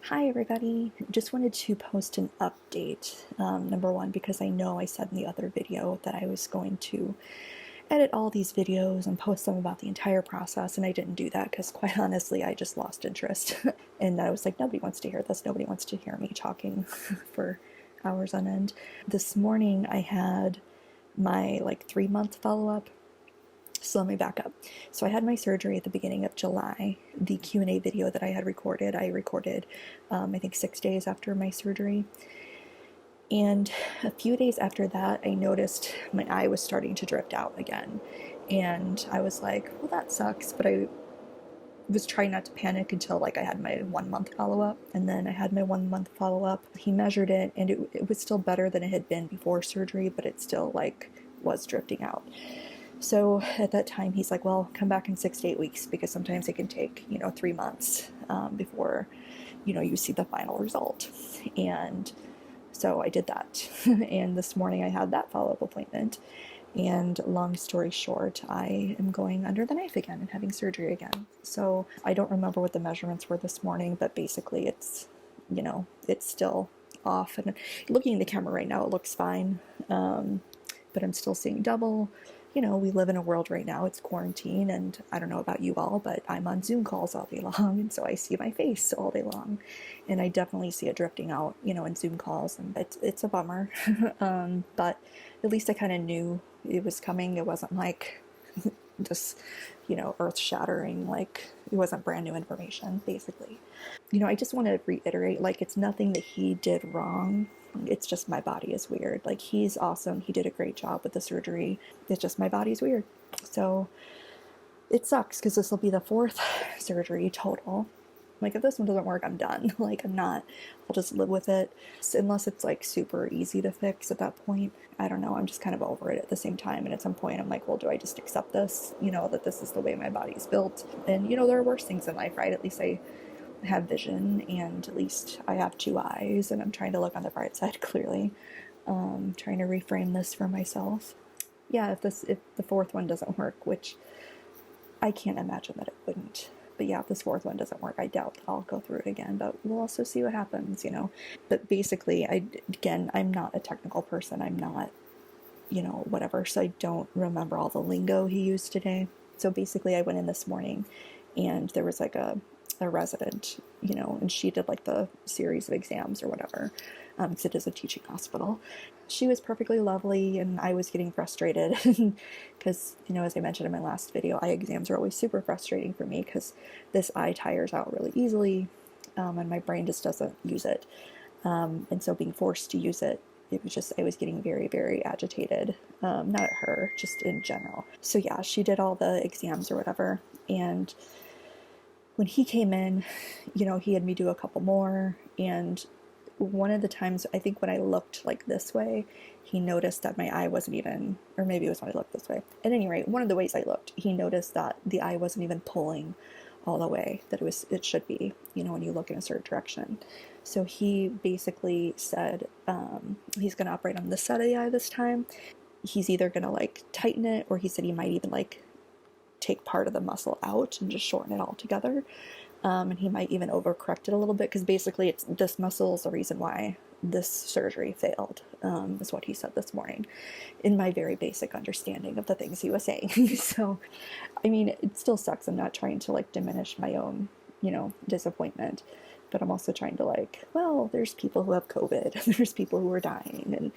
Hi everybody, just wanted to post an update, number one, because I know I said in the other video that I was going to edit all these videos and post them about the entire process, and I didn't do that because quite honestly I just lost interest and I was like, nobody wants to hear this, nobody wants to hear me talking for hours on end. This morning I had my 3-month follow-up. So let me back up. So I had my surgery at the beginning of July. The Q&A video that I recorded, I think 6 days after my surgery. And a few days after that, I noticed my eye was starting to drift out again. And I was like, well, that sucks. But I was trying not to panic until I had my 1-month follow-up. And then I had my 1-month follow-up. He measured it, and it was still better than it had been before surgery, but it still was drifting out. So at that time, he's like, well, come back in 6 to 8 weeks because sometimes it can take, 3 months before, you see the final result. And so I did that. And this morning I had that follow-up appointment. And long story short, I am going under the knife again and having surgery again. So I don't remember what the measurements were this morning, but basically it's still off. And looking at the camera right now, it looks fine. But I'm still seeing double. We live in a world right now, it's quarantine, and I don't know about you all, but I'm on Zoom calls all day long, and so I see my face all day long, and I definitely see it drifting out, in Zoom calls, and it's a bummer. But at least I kind of knew it was coming. It wasn't just, earth-shattering, it wasn't brand new information, basically. I just want to reiterate, it's nothing that he did wrong. It's just my body is weird. He's awesome. He did a great job with the surgery. It's just my body's weird. So it sucks because this will be the 4th surgery total. If this one doesn't work, I'm done. I'll just live with it. Unless it's super easy to fix at that point. I don't know. I'm just kind of over it at the same time. And at some point I'm like, well, do I just accept this? That this is the way my body's built. And, there are worse things in life, right? At least I have vision, and at least I have 2 eyes, and I'm trying to look on the bright side clearly. Trying to reframe this for myself. Yeah, if the 4th one doesn't work, which I can't imagine that it wouldn't. But yeah, if this 4th one doesn't work, I doubt that I'll go through it again, but we'll also see what happens, But basically, I'm not a technical person. I'm not, whatever, so I don't remember all the lingo he used today. So basically, I went in this morning, and there was a resident, and she did the series of exams or whatever, because it is a teaching hospital. She was perfectly lovely, and I was getting frustrated because, as I mentioned in my last video, eye exams are always super frustrating for me because this eye tires out really easily, and my brain just doesn't use it. And so being forced to use it, I was getting very, very agitated. Not at her, just in general. So yeah, she did all the exams or whatever, and when he came in, he had me do a couple more, and one of the times, I think when I looked this way, he noticed that my eye wasn't even, or maybe it was when I looked this way. At any rate, one of the ways I looked, he noticed that the eye wasn't even pulling all the way that it should be, when you look in a certain direction. So he basically said he's going to operate on this side of the eye this time. He's either going to tighten it, or he said he might even take part of the muscle out and just shorten it all together. And he might even overcorrect it a little bit, because basically this muscle is the reason why this surgery failed, is what he said this morning, in my very basic understanding of the things he was saying. So, I mean, it still sucks. I'm not trying to diminish my own, disappointment, but I'm also trying to well, there's people who have COVID, and there's people who are dying,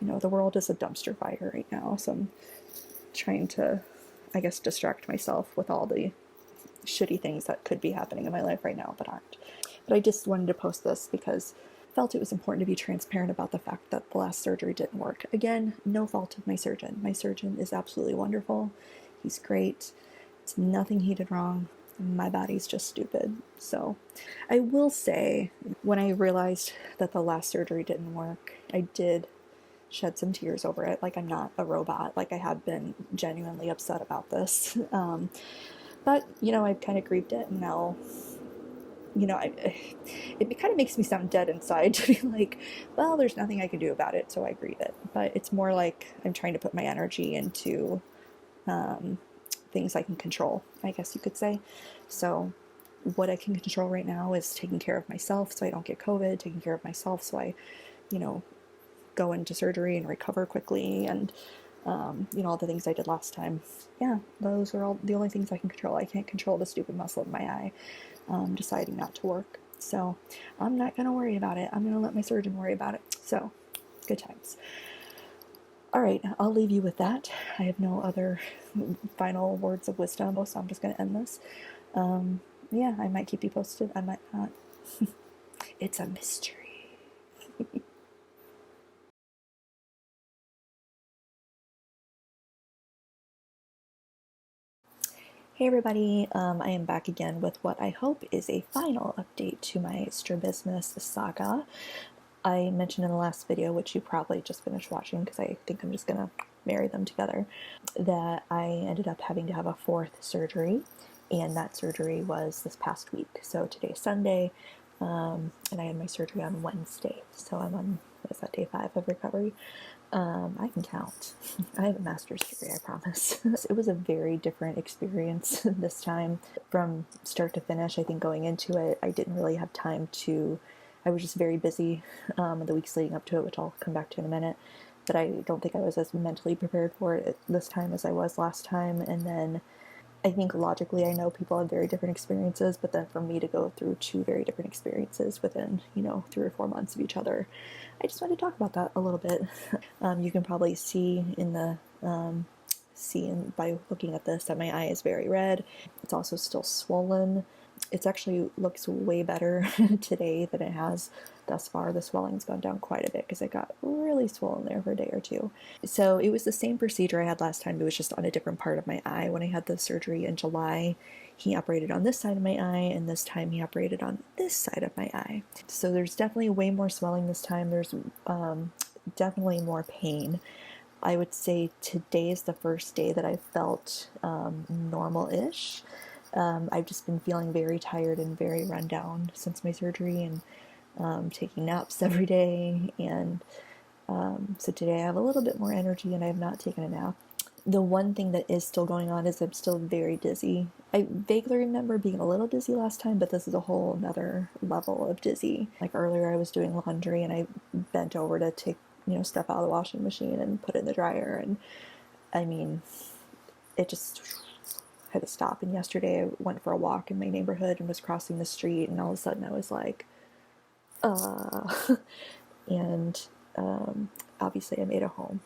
and, the world is a dumpster fire right now. So I'm trying to, I guess, distract myself with all the shitty things that could be happening in my life right now but aren't. But I just wanted to post this because I felt it was important to be transparent about the fact that the last surgery didn't work. Again, no fault of my surgeon. My surgeon is absolutely wonderful. He's great. It's nothing he did wrong. My body's just stupid. So I will say, when I realized that the last surgery didn't work, I did shed some tears over it. I'm not a robot. I have been genuinely upset about this. But, I've kind of grieved it, and now, it kind of makes me sound dead inside to be well, there's nothing I can do about it, so I grieve it. But it's more I'm trying to put my energy into things I can control, I guess you could say. So what I can control right now is taking care of myself so I don't get COVID, taking care of myself so I, you know, go into surgery and recover quickly, and you know, all the things I did last time. Yeah, those are all the only things I can control. I can't control the stupid muscle in my eye deciding not to work. So I'm not going to worry about it. I'm going to let my surgeon worry about it. So good times. All right, I'll leave you with that. I have no other final words of wisdom, so I'm just going to end this. Yeah, I might keep you posted. I might not. It's a mystery. Hey everybody, I am back again with what I hope is a final update to my Strabismus saga. I mentioned in the last video, which you probably just finished watching because I think I'm just going to marry them together, that I ended up having to have a fourth surgery, and that surgery was this past week. So today's Sunday, and I had my surgery on Wednesday. So I'm on, what is that, day 5 of recovery? I can count. I have a master's degree, I promise. It was a very different experience this time from start to finish. I think going into it, I didn't really have time to, I was just very busy the weeks leading up to it, which I'll come back to in a minute. But I don't think I was as mentally prepared for it this time as I was last time. And then I think logically I know people have very different experiences, but then for me to go through 2 very different experiences within, you know, 3 or 4 months of each other, I just wanted to talk about that a little bit. You can probably see in the by looking at this that my eye is very red. It's also still swollen. It actually looks way better today than it has thus far. The swelling's gone down quite a bit because it got really swollen there for a day or two. So it was the same procedure I had last time. It was just on a different part of my eye. When I had the surgery in July, he operated on this side of my eye, and this time he operated on this side of my eye. So there's definitely way more swelling this time. There's definitely more pain. I would say today is the first day that I felt normal-ish. I've just been feeling very tired and very run down since my surgery, and taking naps every day. And so today I have a little bit more energy and I have not taken a nap. The one thing that is still going on is I'm still very dizzy. I vaguely remember being a little dizzy last time, but this is a whole another level of dizzy. Like earlier I was doing laundry and I bent over to take, you know, stuff out of the washing machine and put it in the dryer, and I mean, it just had to stop. And yesterday I went for a walk in my neighborhood and was crossing the street, and all of a sudden I was like, and obviously I made it home,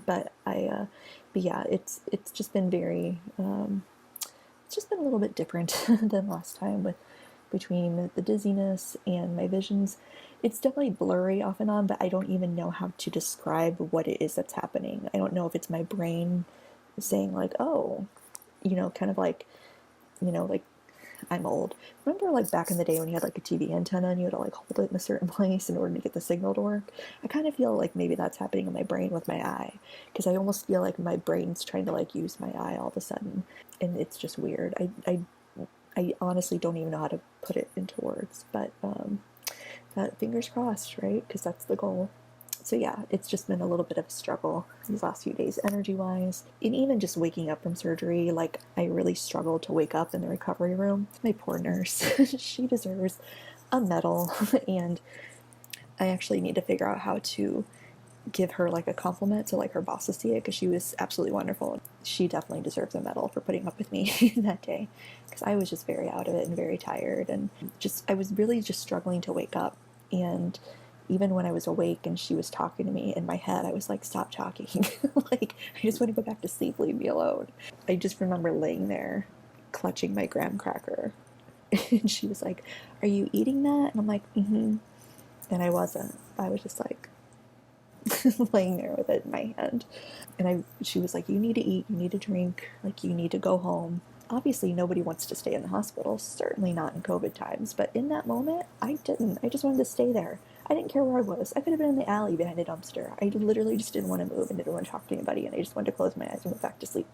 but but yeah, it's just been very, it's just been a little bit different than last time with between the dizziness and my visions. It's definitely blurry off and on, but I don't even know how to describe what it is that's happening. I don't know if it's my brain saying like, oh, you know, kind of like, you know, like, I'm old. Remember like back in the day when you had like a TV antenna and you had to like hold it in a certain place in order to get the signal to work? I kind of feel like maybe that's happening in my brain with my eye, because I almost feel like my brain's trying to like use my eye all of a sudden, and it's just weird. I honestly don't even know how to put it into words, but fingers crossed, right? Because that's the goal. So yeah, it's just been a little bit of a struggle these last few days, energy-wise. And even just waking up from surgery, like, I really struggled to wake up in the recovery room. My poor nurse, she deserves a medal. And I actually need to figure out how to give her like a compliment so like her bosses see it, because she was absolutely wonderful. She definitely deserves a medal for putting up with me that day, because I was just very out of it and very tired, and just I was really just struggling to wake up. And even when I was awake and she was talking to me, in my head I was like, stop talking. Like, I just want to go back to sleep, leave me alone. I just remember laying there clutching my graham cracker and she was like, are you eating that? And I'm like, mm-hmm. And I wasn't. I was just like laying there with it in my hand. And she was like, you need to eat, you need to drink, like, you need to go home. Obviously nobody wants to stay in the hospital, certainly not in COVID times, but in that moment I didn't. I just wanted to stay there. I didn't care where I was. I could have been in the alley behind a dumpster. I literally just didn't want to move and didn't want to talk to anybody, and I just wanted to close my eyes and go back to sleep.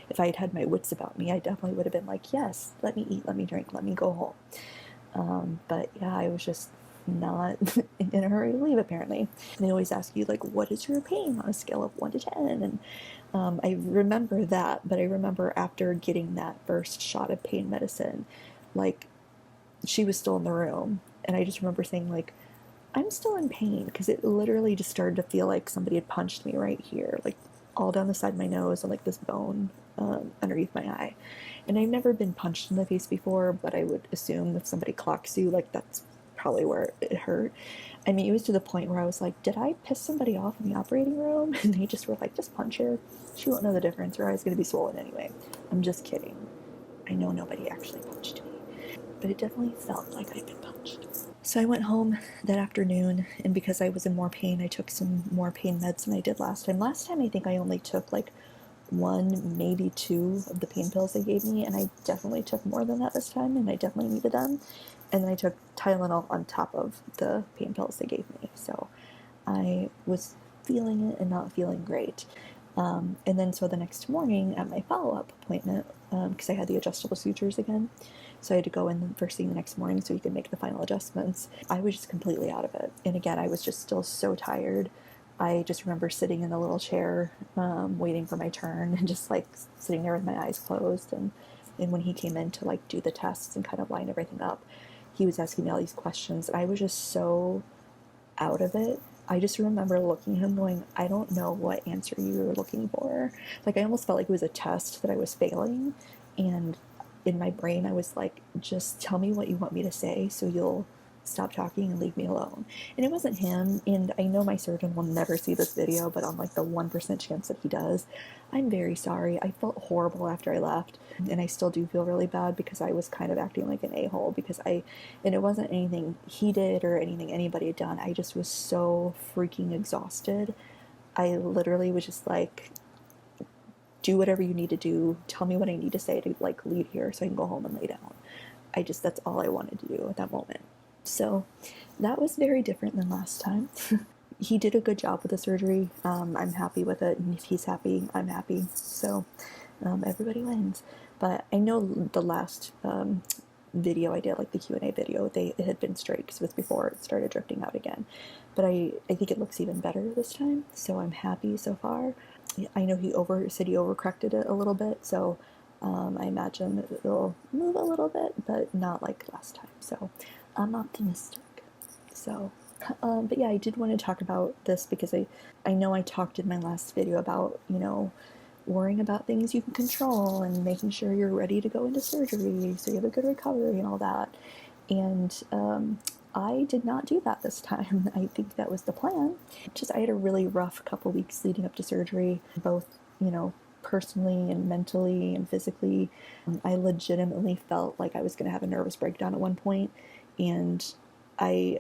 If I had had my wits about me, I definitely would have been like, yes, let me eat, let me drink, let me go home. But yeah, I was just not in a hurry to leave, apparently. And they always ask you, like, what is your pain on a scale of 1 to 10? And I remember that, but I remember after getting that first shot of pain medicine, like, she was still in the room. And I just remember saying, like, I'm still in pain, because it literally just started to feel like somebody had punched me right here, like all down the side of my nose and like this bone underneath my eye. And I've never been punched in the face before, but I would assume if somebody clocks you, like that's probably where it hurt. I mean, it was to the point where I was like, did I piss somebody off in the operating room? And they just were like, just punch her. She won't know the difference. Her eye's going to be swollen anyway. I'm just kidding. I know nobody actually punched me, but it definitely felt like I'd been punched. So I went home that afternoon, and because I was in more pain, I took some more pain meds than I did last time. Last time, I think I only took like one, maybe two of the pain pills they gave me, and I definitely took more than that this time, and I definitely needed them. And then I took Tylenol on top of the pain pills they gave me. So I was feeling it and not feeling great. And then so the next morning at my follow-up appointment, because I had the adjustable sutures again, so I had to go in first thing the next morning so he could make the final adjustments. I was just completely out of it. And again, I was just still so tired. I just remember sitting in the little chair, waiting for my turn, and just like sitting there with my eyes closed. And when he came in to like do the tests and kind of line everything up, he was asking me all these questions. And I was just so out of it. I just remember looking at him going, I don't know what answer you were looking for. Like, I almost felt like it was a test that I was failing. And in my brain, I was like, just tell me what you want me to say so you'll stop talking and leave me alone. And it wasn't him. And I know my surgeon will never see this video, but on like the 1% chance that he does, I'm very sorry. I felt horrible after I left. And I still do feel really bad because I was kind of acting like an a-hole and it wasn't anything he did or anything anybody had done. I just was so freaking exhausted. I literally was just like, do whatever you need to do. Tell me what I need to say to like leave here so I can go home and lay down. That's all I wanted to do at that moment. So that was very different than last time. He did a good job with the surgery. I'm happy with it, and if he's happy, I'm happy. So everybody wins. But I know the last video I did, like the Q&A video, it had been straight because it was before it started drifting out again. But I think it looks even better this time, so I'm happy so far. I know he said he overcorrected it a little bit, so I imagine it'll move a little bit, but not like last time. So I'm optimistic. So, but yeah, I did want to talk about this because I know I talked in my last video about, worrying about things you can control and making sure you're ready to go into surgery so you have a good recovery and all that. And I did not do that this time. I think that was the plan. I had a really rough couple weeks leading up to surgery, both, personally and mentally and physically. I legitimately felt like I was going to have a nervous breakdown at one point. And I,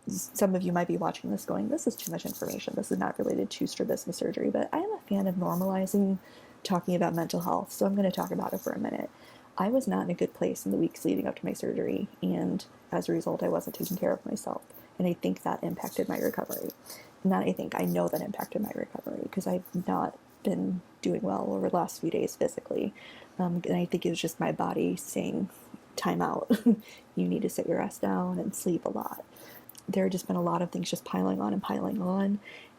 some of you might be watching this going, this is too much information. This is not related to strabismus surgery, but I am a fan of normalizing talking about mental health, so I'm going to talk about it for a minute. I was not in a good place in the weeks leading up to my surgery, and as a result, I wasn't taking care of myself, and I think that impacted my recovery. I know that impacted my recovery, because I've not been doing well over the last few days physically, and I think it was just my body saying, time out. You need to sit your ass down and sleep a lot. There had just been a lot of things just piling on,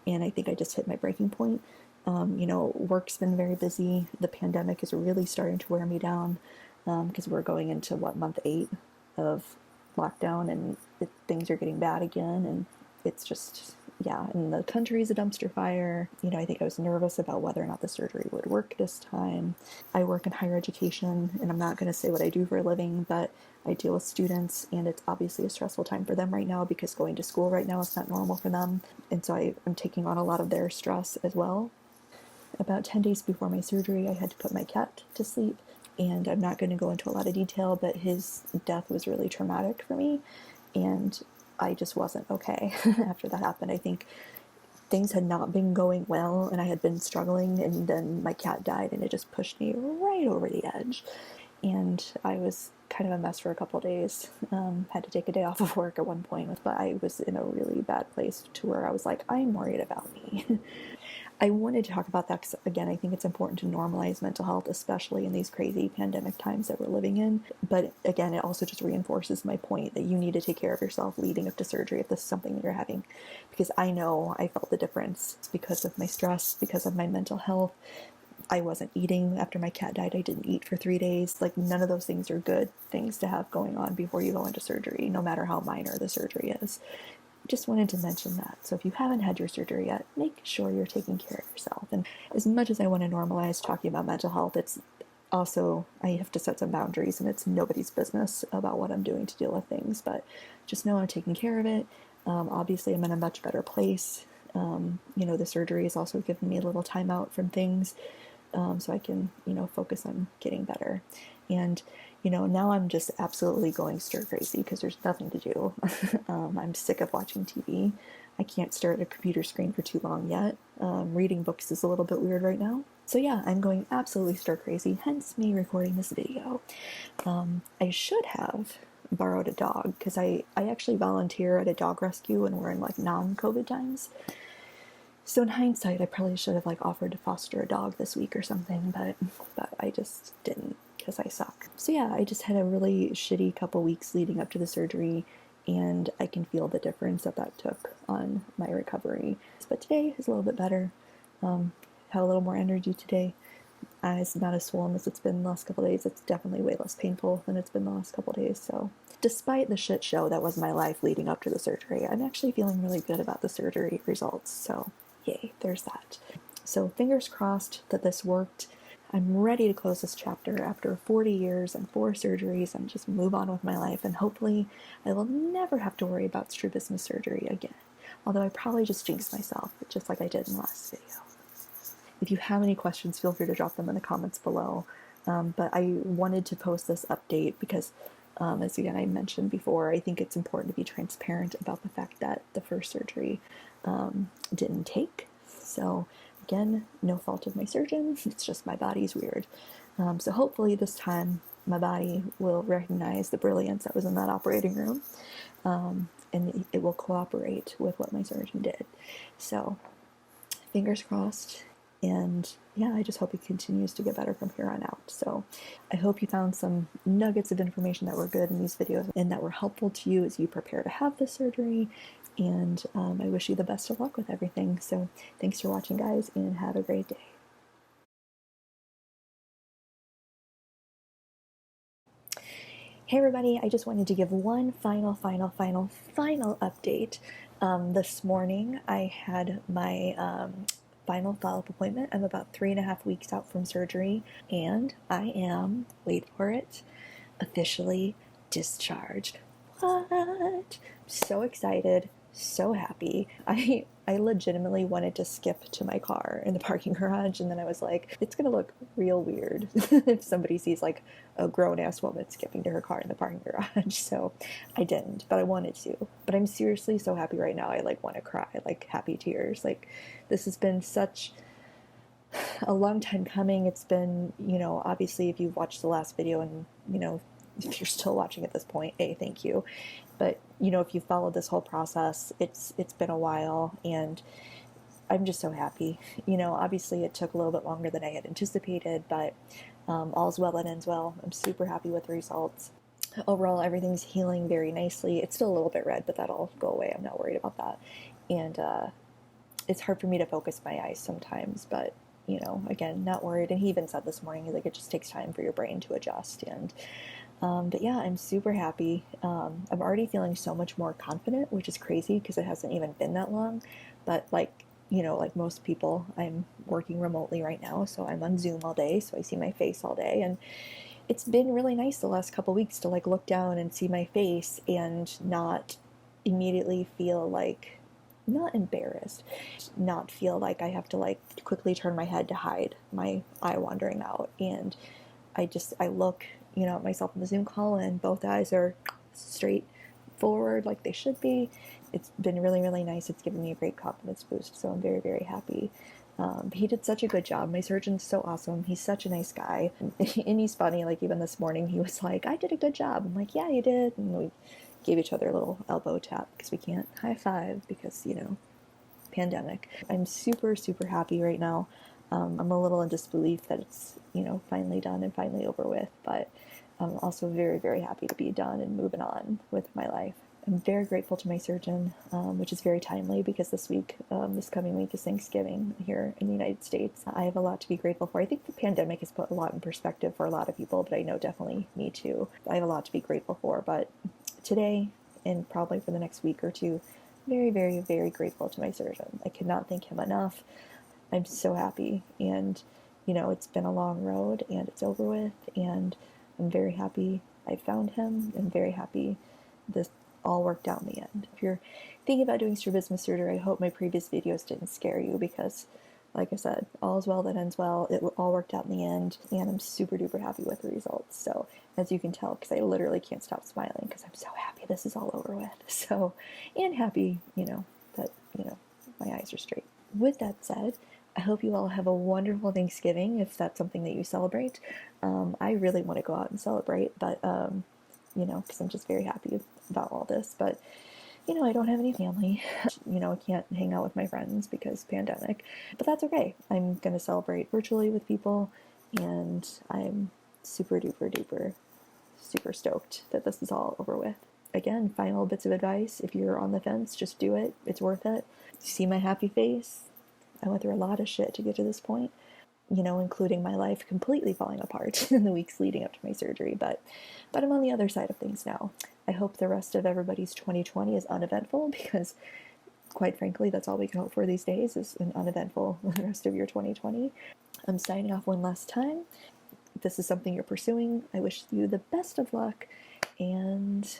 and I think I just hit my breaking point. Work's been very busy. The pandemic is really starting to wear me down, because we're going into month 8 of lockdown, and things are getting bad again, and it's just, and the country is a dumpster fire. I think I was nervous about whether or not the surgery would work this time. I work in higher education, and I'm not going to say what I do for a living, but I deal with students, and it's obviously a stressful time for them right now because going to school right now is not normal for them. And so I'm taking on a lot of their stress as well. About 10 days before my surgery, I had to put my cat to sleep, and I'm not going to go into a lot of detail, but his death was really traumatic for me, and I just wasn't okay after that happened. I think things had not been going well, and I had been struggling, and then my cat died, and it just pushed me right over the edge. And I was kind of a mess for a couple of days. Had to take a day off of work at one point, but I was in a really bad place to where I was like, I'm worried about me. I wanted to talk about that because, again, I think it's important to normalize mental health, especially in these crazy pandemic times that we're living in. But again, it also just reinforces my point that you need to take care of yourself leading up to surgery if this is something that you're having. Because I know I felt the difference because of my stress, because of my mental health, I wasn't eating after my cat died. I didn't eat for 3 days. Like, none of those things are good things to have going on before you go into surgery, no matter how minor the surgery is. Just wanted to mention that. So if you haven't had your surgery yet, make sure you're taking care of yourself. And as much as I want to normalize talking about mental health, it's also, I have to set some boundaries, and it's nobody's business about what I'm doing to deal with things. But just know I'm taking care of it. Obviously, I'm in a much better place. The surgery has also given me a little time out from things, so I can, focus on getting better. And, now I'm just absolutely going stir crazy because there's nothing to do. I'm sick of watching TV. I can't stare at a computer screen for too long yet. Reading books is a little bit weird right now. So yeah, I'm going absolutely stir crazy, hence me recording this video. I should have borrowed a dog because I actually volunteer at a dog rescue when we're in like non-COVID times. So in hindsight, I probably should have like offered to foster a dog this week or something, but I just didn't because I suck. So yeah, I just had a really shitty couple weeks leading up to the surgery, and I can feel the difference that took on my recovery. But today is a little bit better. Had a little more energy today. It's not as swollen as it's been the last couple days. It's definitely way less painful than it's been the last couple days. So despite the shit show that was my life leading up to the surgery, I'm actually feeling really good about the surgery results. So yay, there's that. So fingers crossed that this worked. I'm ready to close this chapter after 40 years and 4 surgeries and just move on with my life. And hopefully I will never have to worry about strabismus surgery again. Although I probably just jinxed myself, just like I did in the last video. If you have any questions, feel free to drop them in the comments below. But I wanted to post this update because, as again I mentioned before, I think it's important to be transparent about the fact that the first surgery didn't take. So again, no fault of my surgeon, it's just my body's weird. So hopefully this time my body will recognize the brilliance that was in that operating room, and it will cooperate with what my surgeon did. So fingers crossed. And yeah, I just hope it continues to get better from here on out. So I hope you found some nuggets of information that were good in these videos and that were helpful to you as you prepare to have the surgery. And I wish you the best of luck with everything. So thanks for watching, guys, and have a great day. Hey everybody, I just wanted to give one final update. This morning I had my final follow-up appointment. I'm about 3.5 weeks out from surgery, and I am, wait for it, officially discharged. What? So excited, so happy. I legitimately wanted to skip to my car in the parking garage, and then I was like, it's gonna look real weird if somebody sees like a grown-ass woman skipping to her car in the parking garage. So I didn't, but I wanted to. But I'm seriously so happy right now. I like want to cry, like happy tears. Like, this has been such a long time coming. It's been, obviously if you've watched the last video and, if you're still watching at this point, thank you. But, if you followed this whole process, it's been a while, and I'm just so happy. Obviously it took a little bit longer than I had anticipated, but all's well that ends well. I'm super happy with the results. Overall, everything's healing very nicely. It's still a little bit red, but that'll go away. I'm not worried about that. And it's hard for me to focus my eyes sometimes, but again, not worried. And he even said this morning, like, it just takes time for your brain to adjust. And but yeah, I'm super happy. I'm already feeling so much more confident, which is crazy because it hasn't even been that long. But like most people, I'm working remotely right now, so I'm on Zoom all day, so I see my face all day, and it's been really nice the last couple weeks to like look down and see my face and not immediately feel like, not embarrassed, not feel like I have to like quickly turn my head to hide my eye wandering out. And I look, at myself in the Zoom call, and both eyes are straight forward like they should be. It's been really, really nice. It's given me a great confidence boost, so I'm very, very happy. He did such a good job. My surgeon's so awesome. He's such a nice guy. And he's funny. Like, even this morning, he was like, I did a good job. I'm like, yeah, you did. And we gave each other a little elbow tap because we can't high five because, pandemic. I'm super, super happy right now. I'm a little in disbelief that it's, finally done and finally over with. But I'm also very, very happy to be done and moving on with my life. I'm very grateful to my surgeon, which is very timely because this coming week is Thanksgiving here in the United States. I have a lot to be grateful for. I think the pandemic has put a lot in perspective for a lot of people, but I know definitely me too. I have a lot to be grateful for, but today and probably for the next week or two, very, very, very grateful to my surgeon. I cannot thank him enough. I'm so happy, and it's been a long road and it's over with, and I'm very happy I found him. I'm very happy this all worked out in the end. If you're thinking about doing strabismus surgery, I hope my previous videos didn't scare you because, like I said, all is well that ends well. It all worked out in the end, and I'm super duper happy with the results. So, as you can tell, because I literally can't stop smiling because I'm so happy this is all over with. So, and happy, that, my eyes are straight. With that said, I hope you all have a wonderful Thanksgiving if that's something that you celebrate. I really want to go out and celebrate, but because I'm just very happy about all this. But, I don't have any family. I can't hang out with my friends because pandemic. But that's okay. I'm going to celebrate virtually with people, and I'm super duper duper super stoked that this is all over with. Again, final bits of advice. If you're on the fence, just do it. It's worth it. See my happy face? I went through a lot of shit to get to this point, including my life completely falling apart in the weeks leading up to my surgery. But I'm on the other side of things now. I hope the rest of everybody's 2020 is uneventful because, quite frankly, that's all we can hope for these days is an uneventful rest of your 2020. I'm signing off one last time. If this is something you're pursuing, I wish you the best of luck, and